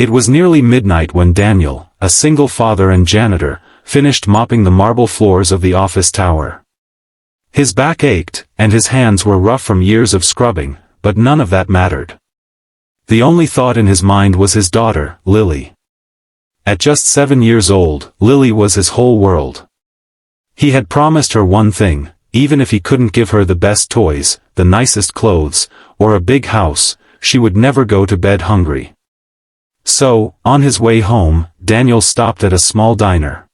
It was nearly midnight when Daniel, a single father and janitor, finished mopping the marble floors of the office tower. His back ached, and his hands were rough from years of scrubbing, but none of that mattered. The only thought in his mind was his daughter, Lily. At just 7 years old, Lily was his whole world. He had promised her one thing: even if he couldn't give her the best toys, the nicest clothes, or a big house, she would never go to bed hungry. So, on his way home, Daniel stopped at a small diner.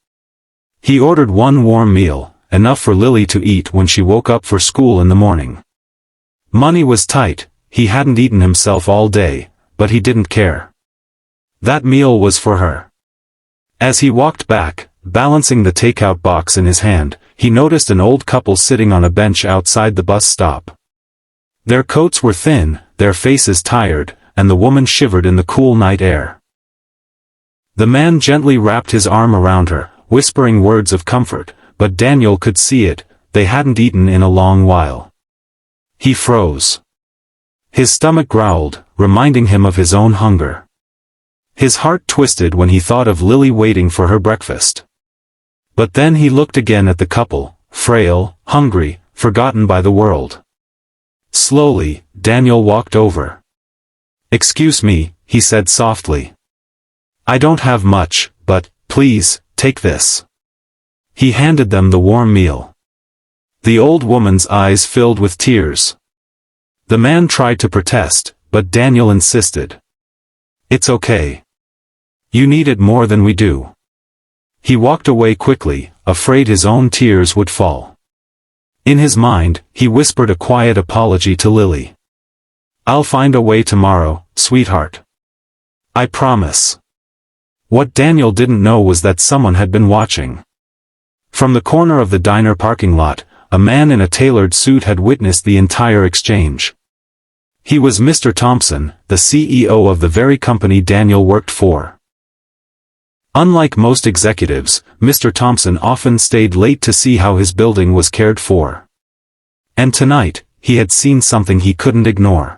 He ordered one warm meal, enough for Lily to eat when she woke up for school in the morning. Money was tight, he hadn't eaten himself all day, but he didn't care. That meal was for her. As he walked back, balancing the takeout box in his hand, he noticed an old couple sitting on a bench outside the bus stop. Their coats were thin, their faces tired, and the woman shivered in the cool night air. The man gently wrapped his arm around her, whispering words of comfort, but Daniel could see it: they hadn't eaten in a long while. He froze. His stomach growled, reminding him of his own hunger. His heart twisted when he thought of Lily waiting for her breakfast. But then he looked again at the couple, frail, hungry, forgotten by the world. Slowly, Daniel walked over. "Excuse me," he said softly. "I don't have much, but, please, take this." He handed them the warm meal. The old woman's eyes filled with tears. The man tried to protest, but Daniel insisted. "It's okay. You need it more than we do." He walked away quickly, afraid his own tears would fall. In his mind, he whispered a quiet apology to Lily. "I'll find a way tomorrow, sweetheart. I promise." What Daniel didn't know was that someone had been watching. From the corner of the diner parking lot, a man in a tailored suit had witnessed the entire exchange. He was Mr. Thompson, the CEO of the very company Daniel worked for. Unlike most executives, Mr. Thompson often stayed late to see how his building was cared for. And tonight, he had seen something he couldn't ignore.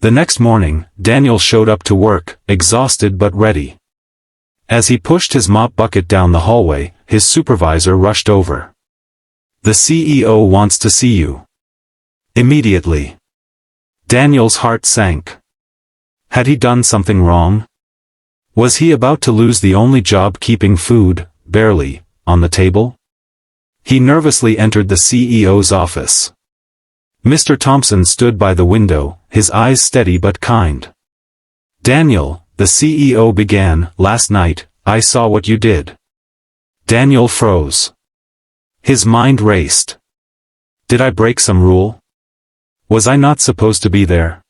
The next morning, Daniel showed up to work, exhausted but ready. As he pushed his mop bucket down the hallway, his supervisor rushed over. "The CEO wants to see you." Immediately. Daniel's heart sank. Had he done something wrong? Was he about to lose the only job keeping food, barely, on the table? He nervously entered the CEO's office. Mr. Thompson stood by the window, his eyes steady but kind. "Daniel," the CEO began, "last night, I saw what you did." Daniel froze. His mind raced. Did I break some rule? Was I not supposed to be there?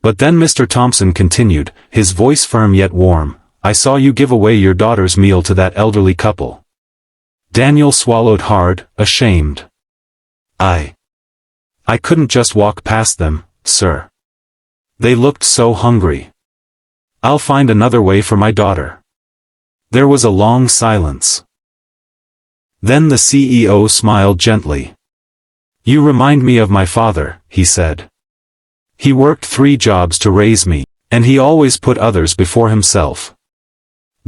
But then Mr. Thompson continued, his voice firm yet warm, "I saw you give away your daughter's meal to that elderly couple." Daniel swallowed hard, ashamed. I couldn't just walk past them, sir. They looked so hungry. I'll find another way for my daughter." There was a long silence. Then the CEO smiled gently. "You remind me of my father," he said. "He worked 3 jobs to raise me, and he always put others before himself.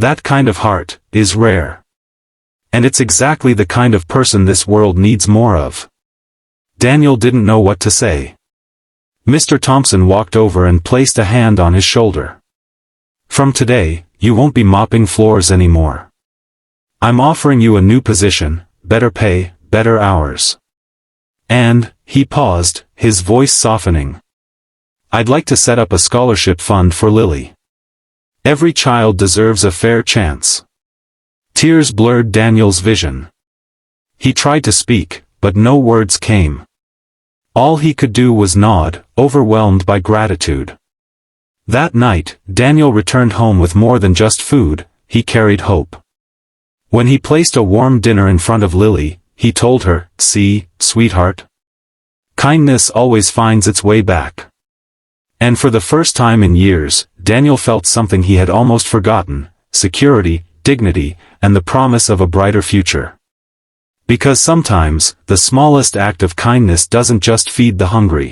That kind of heart is rare. And it's exactly the kind of person this world needs more of." Daniel didn't know what to say. Mr. Thompson walked over and placed a hand on his shoulder. "From today, you won't be mopping floors anymore. I'm offering you a new position, better pay, better hours. And," he paused, his voice softening, "I'd like to set up a scholarship fund for Lily. Every child deserves a fair chance." Tears blurred Daniel's vision. He tried to speak, but no words came. All he could do was nod, overwhelmed by gratitude. That night, Daniel returned home with more than just food, he carried hope. When he placed a warm dinner in front of Lily, he told her, "See, sweetheart. Kindness always finds its way back." And for the first time in years, Daniel felt something he had almost forgotten: security, dignity, and the promise of a brighter future. Because sometimes, the smallest act of kindness doesn't just feed the hungry.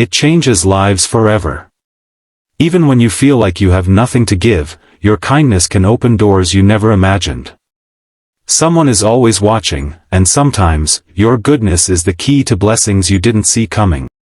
It changes lives forever. Even when you feel like you have nothing to give, your kindness can open doors you never imagined. Someone is always watching, and sometimes, your goodness is the key to blessings you didn't see coming.